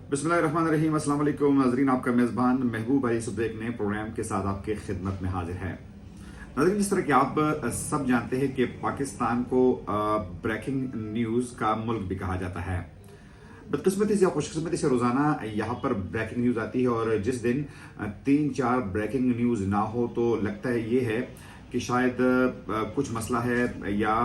बिस्मिल्लाहिर्रहमानिर्रहीम। अस्सलाम वालेकुम नाज़रीन, आपका मेज़बान महबूब अली सुबह एक नए प्रोग्राम के साथ आपके खिदमत में हाजिर है। नाज़रीन, जिस तरह कि आप सब जानते हैं कि पाकिस्तान को ब्रेकिंग न्यूज़ का मुल्क भी कहा जाता है। बदकिस्मती से या खुशकिस्मती से रोज़ाना यहाँ पर ब्रेकिंग न्यूज़ आती है, और जिस दिन 3-4 ब्रेकिंग न्यूज़ ना हो तो लगता है ये है कि शायद कुछ मसला है या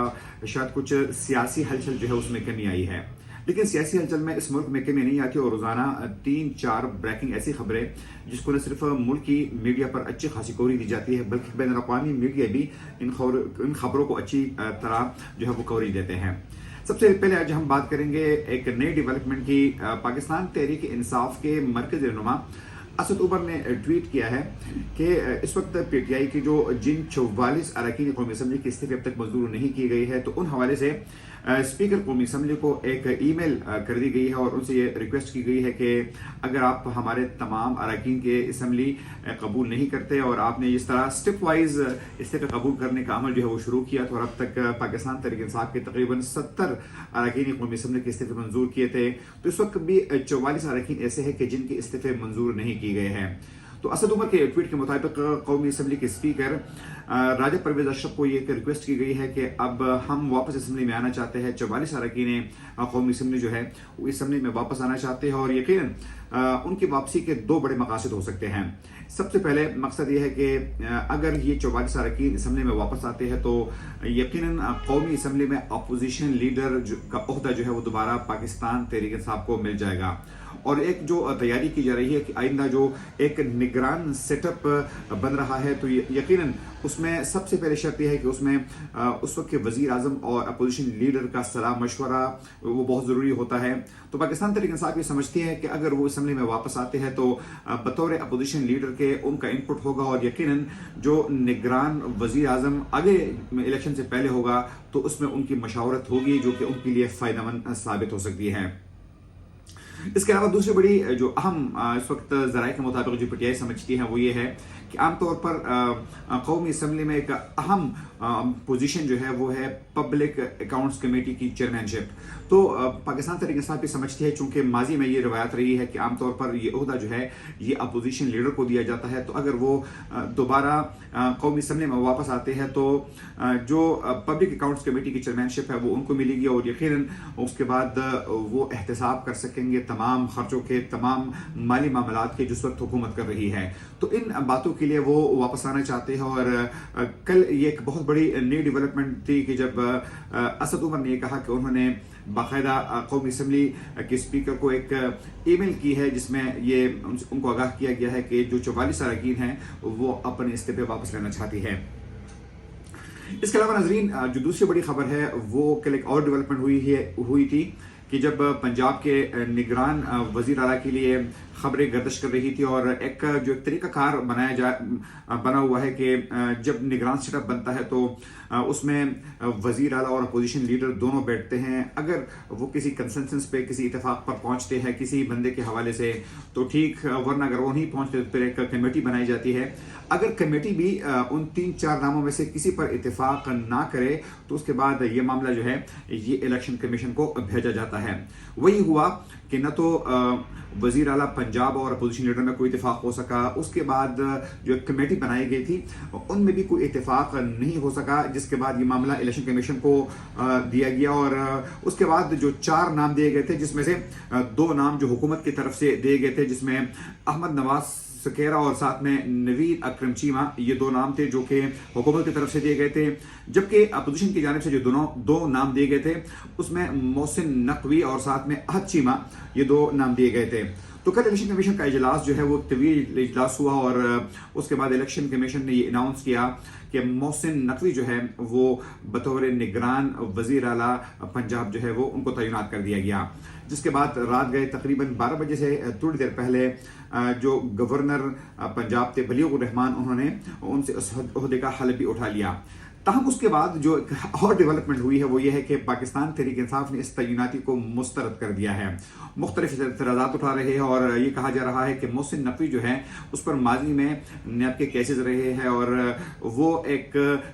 शायद कुछ सियासी हलचल जो है उसमें कमी आई है। लेकिन सियासी हलचल में इस मुल्क में कमी नहीं आती, और रोज़ाना 3-4 ब्रेकिंग ऐसी खबरें जिसको न सिर्फ मुल्क की मीडिया पर अच्छी खासी कवरेज दी जाती है, बल्कि बैन अवी मीडिया भी इन खबरों को अच्छी तरह जो है वो कवरेज देते हैं। सबसे पहले आज हम बात करेंगे एक नई डेवलपमेंट की। पाकिस्तान तहरीक इंसाफ के मरकज़ी रहनुमा असद उमर ने ट्वीट किया है कि इस वक्त पीटीआई की जिन 44 अरकान कौमी असम्बली की इस्तीफे अब तक मंजूर नहीं की गई है, तो उन हवाले से स्पीकर कौमी असम्बली को एक ईमेल कर दी गई है, और उनसे ये रिक्वेस्ट की गई है कि अगर आप हमारे तमाम अरकान के असम्बली कबूल नहीं करते और आपने इस तरह स्टेप वाइज इस्तीफे कबूल करने का अमल जो है वो शुरू किया, तो अब तक पाकिस्तान तहरीक इंसाफ के तकरीबन 70 अरकान कौमी असम्बली के इस्तीफे मंजूर किए थे, तो इस वक्त भी 44 अरकान ऐसे हैं कि जिनके इस्तीफे मंजूर नहीं किए गए हैं। तो असद उमर के ट्वीट के मुताबिक कौमी असम्बली के स्पीकर राजा परवेज अशरफ को ये रिक्वेस्ट की गई है कि अब हम वापस असम्बली में आना चाहते हैं। 44 अरकान कौमी असम्बली जो है वो असम्बली में वापस आना चाहते हैं, और यकीनन उनकी वापसी के 2 बड़े मकासद हो सकते हैं। सबसे पहले मकसद ये है कि अगर ये 44 अरकान असम्बली में वापस आते हैं तो यकीनन कौमी असम्बली में अपोजिशन लीडर का ओहदा जो है वो दोबारा पाकिस्तान तहरीक इंसाफ को मिल जाएगा। और एक जो तैयारी की जा रही है कि आइंदा जो एक निगरान सेटअप बन रहा है, तो यकीनन उसमें सबसे पहले शर्त यह है कि उसमें उस वक्त के वजीर आजम और अपोजिशन लीडर का सलाह मशवरा वो बहुत ज़रूरी होता है। तो पाकिस्तान तहरीक इंसाफ ये समझती है कि अगर वो असम्बली में वापस आते हैं तो बतौर अपोजिशन लीडर के उनका इनपुट होगा, और यकीनन जो निगरान वजीर आजम आगे इलेक्शन से पहले होगा तो उसमें उनकी मशावरत होगी, जो कि उनके लिए फ़ायदेमंद साबित हो सकती है। इसके अलावा दूसरी बड़ी जो अहम इस वक्त ज़राए के मुताबिक जो पीटीआई समझती है वो ये है कि आमतौर पर कौमी असम्बली में एक अहम पोजीशन जो है वो है पब्लिक अकाउंट्स कमेटी की चेयरमैनशिप। तो पाकिस्तान तहरीक इंसाफ भी समझती है, चूंकि माजी में ये रवायत रही है कि आमतौर पर ये ओहदा जो है ये अपोजिशन लीडर को दिया जाता है, तो अगर वो दोबारा कौमी असम्बली में वापस आते हैं तो जो पब्लिक अकाउंट्स कमेटी की चेयरमैनशिप है वो उनको मिलेगी, और यकीनन उसके बाद वो एहतसाब कर सकेंगे तमाम खर्चों के, तमाम माली मामलात के जिस वक्त हुकूमत कर रही है। तो इन बातों के लिए वो वापस आना चाहते हैं। और कल ये एक बहुत बड़ी नई डेवलपमेंट थी कि जब असद उमर ने कहा कि उन्होंने बाकायदा कौमी असम्बली के स्पीकर को एक ईमेल की है जिसमें ये उनको आगाह किया गया है कि जो 44 अरकान हैं वो अपने इस्तीफे वापस लेना चाहती है। इसके अलावा नाजरीन, जो दूसरी बड़ी खबर है वो कल एक और डेवलपमेंट हुई थी कि जब पंजाब के निगरान वजीर आला के लिए खबरें गर्दिश कर रही थी, और एक तरीकाकार बना हुआ है कि जब निगरान सेटअप बनता है तो उसमें वजीर आला और अपोजिशन लीडर दोनों बैठते हैं। अगर वो किसी कंसेंसस पे, किसी इत्तेफाक पर पहुंचते हैं किसी बंदे के हवाले से तो ठीक, वरना अगर वो नहीं पहुंचते तो फिर एक कमेटी बनाई जाती है। अगर कमेटी भी उन 3-4 नामों में से किसी पर इत्तेफाक ना करे तो उसके बाद ये मामला जो है ये इलेक्शन कमीशन को भेजा जाता है। वही हुआ कि न तो वजीर आला पंजाब और अपोजिशन लीडर में कोई इत्तेफाक हो सका, उसके बाद जो एक कमेटी बनाई गई थी उनमें भी कोई इत्तेफाक नहीं हो सका, जिसके बाद ये मामला इलेक्शन कमीशन को दिया गया। और उसके बाद जो 4 नाम दिए गए थे, जिसमें से 2 नाम जो हुकूमत की तरफ से दिए गए थे, जिसमें अहमद नवाज सकेरा और साथ में नवीद अकरम चीमा, ये 2 नाम थे जो कि हुकूमत की तरफ से दिए गए थे। जबकि अपोजिशन की जानिब से जो दो नाम दिए गए थे उसमें मोहसिन नकवी और साथ में अहद चीमा, ये 2 नाम दिए गए थे। तो कल इलेक्शन कमीशन का इजलास जो है वो तवील इजलास हुआ, और उसके बाद इलेक्शन कमीशन ने ये अनाउंस किया कि मोहसिन नकवी जो है वो बतौर निगरान वजीर आला पंजाब जो है वो उनको तैनात कर दिया गया। जिसके बाद रात गए तकरीबन 12 बजे से थोड़ी देर पहले जो गवर्नर पंजाब थे बलीगुर रहमान, उन्होंने उनसे उस ओहदे का हल्फ भी उठा लिया। ताहम उसके बाद जो और डेवलपमेंट हुई है वो ये है कि पाकिस्तान तहरीक इंसाफ ने इस तैनाती को मुस्तरद कर दिया है। मुख्तलिफ एतराज़ात उठा रहे हैं, और ये कहा जा रहा है कि मोहसिन नकवी जो है उस पर माजी में नैब के केसेस रहे हैं और वो एक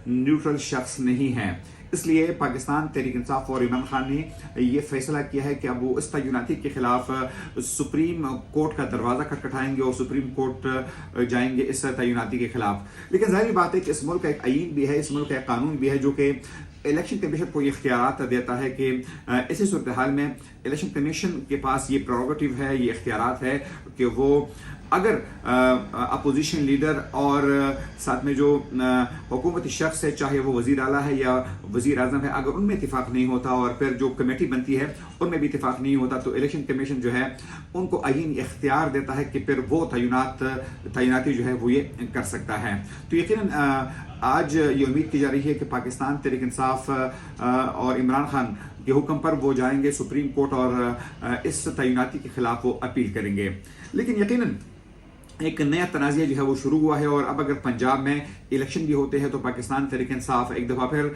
न्यूट्रल शख्स नहीं है। اس لیے پاکستان تحریک انصاف اور عمران خان نے یہ فیصلہ کیا ہے کہ اب وہ اس تعیناتی کے خلاف سپریم کورٹ کا دروازہ کھٹکھٹائیں گے اور سپریم کورٹ جائیں گے اس تعیناتی کے خلاف۔ لیکن ظاہر بات ہے کہ اس ملک کا ایک آئین بھی ہے، اس ملک کا ایک قانون بھی ہے جو کہ الیکشن کمیشن کو یہ اختیارات دیتا ہے کہ ایسی صورتحال میں الیکشن کمیشن کے پاس یہ پروگیٹو ہے، یہ اختیارات ہے کہ وہ اگر اپوزیشن لیڈر اور ساتھ میں جو حکومتی شخص ہے، چاہے وہ وزیر اعلیٰ ہے یا وزیر اعظم ہے، اگر ان میں اتفاق نہیں ہوتا اور پھر جو کمیٹی بنتی ہے ان میں بھی اتفاق نہیں ہوتا تو الیکشن کمیشن جو ہے ان کو آئین اختیار دیتا ہے کہ پھر وہ تعیناتی جو ہے وہ یہ کر سکتا ہے۔ تو یقیناً آج یہ امید کی جا رہی ہے کہ پاکستان تحریک انصاف اور عمران خان کے حکم پر وہ جائیں گے سپریم کورٹ اور اس تعیناتی کے خلاف وہ اپیل کریں گے۔ لیکن یقیناً ایک نیا تنازعہ جو ہے وہ شروع ہوا ہے، اور اب اگر پنجاب میں الیکشن بھی ہوتے ہیں تو پاکستان تحریک انصاف ایک دفعہ پھر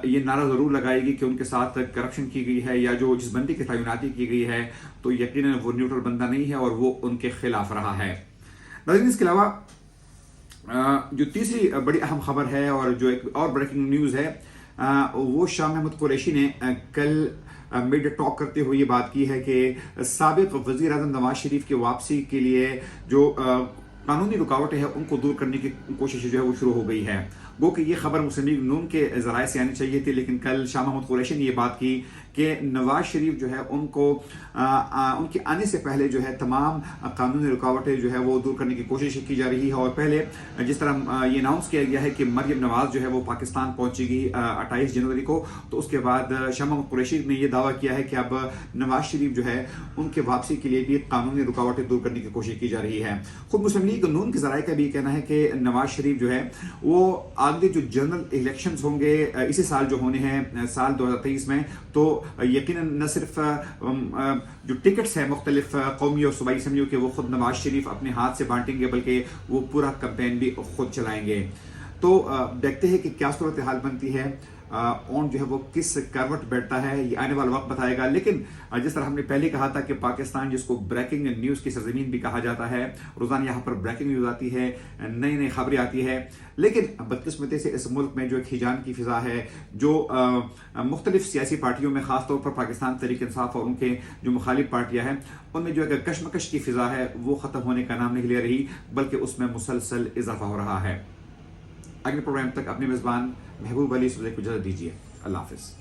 یہ نعرہ ضرور لگائے گی کہ ان کے ساتھ کرپشن کی گئی ہے یا جو جس بندی کی تعیناتی کی گئی ہے تو یقیناً وہ نیوٹرل بندہ نہیں ہے اور وہ ان کے خلاف رہا ہے۔ ناظرین، اس کے علاوہ جو تیسری بڑی اہم خبر ہے اور جو ایک اور بریکنگ نیوز ہے وہ شاہ محمود قریشی نے کل میڈیا ٹاک کرتے ہوئے یہ بات کی ہے کہ سابق وزیر اعظم نواز شریف کی واپسی کے لیے جو قانونی رکاوٹیں ہیں ان کو دور کرنے کی کوشش جو ہے وہ شروع ہو گئی ہے۔ گو کہ یہ خبر مسلم لیگ نون کے ذرائع سے آنی چاہیے تھی، لیکن کل شاہ محمود قریشی نے یہ بات کی کہ نواز شریف جو ہے ان کے آنے سے پہلے جو ہے تمام قانونی رکاوٹیں جو ہے وہ دور کرنے کی کوشش کی جا رہی ہے، اور پہلے جس طرح یہ اناؤنس کیا گیا ہے کہ مریم نواز جو ہے وہ پاکستان پہنچے گی 28 جنوری کو، تو اس کے بعد شاہ محمود قریشی نے یہ دعویٰ کیا ہے کہ اب نواز شریف جو ہے ان کے واپسی کے لیے بھی قانونی رکاوٹیں دور کرنے کی کوشش کی جا رہی ہے۔ خود مسلم لیگ نون کے ذرائع کا بھی کہنا ہے کہ نواز شریف جو ہے وہ آگے جو جنرل الیکشنز ہوں گے اسی سال جو ہونے ہیں سال 2023 میں، تو یقیناً نہ صرف جو ٹکٹس ہیں مختلف قومی اور صوبائی اسمبلیوں کے وہ خود نواز شریف اپنے ہاتھ سے بانٹیں گے، بلکہ وہ پورا کمپین بھی خود چلائیں گے۔ تو دیکھتے ہیں کہ کیا صورتحال بنتی ہے، اون جو ہے وہ کس کروٹ بیٹھتا ہے، یہ آنے والا وقت بتائے گا۔ لیکن جس طرح ہم نے پہلے کہا تھا کہ پاکستان جس کو بریکنگ نیوز کی سرزمین بھی کہا جاتا ہے، روزانہ یہاں پر بریکنگ نیوز آتی ہے، نئی خبریں آتی ہے، لیکن بدقسمتی سے اس ملک میں جو ایک ہیجان کی فضا ہے، جو مختلف سیاسی پارٹیوں میں خاص طور پر پاکستان تحریک انصاف اور ان کے جو مخالف پارٹیاں ہیں ان میں جو ایک کشمکش کی فضا ہے وہ ختم ہونے کا نام نہیں لے رہی، بلکہ اس میں مسلسل اضافہ ہو رہا ہے۔ اگلے پروگرام تک اپنے میزبان محبوب علی صدیق کو اجازت دیجیے۔ اللہ حافظ۔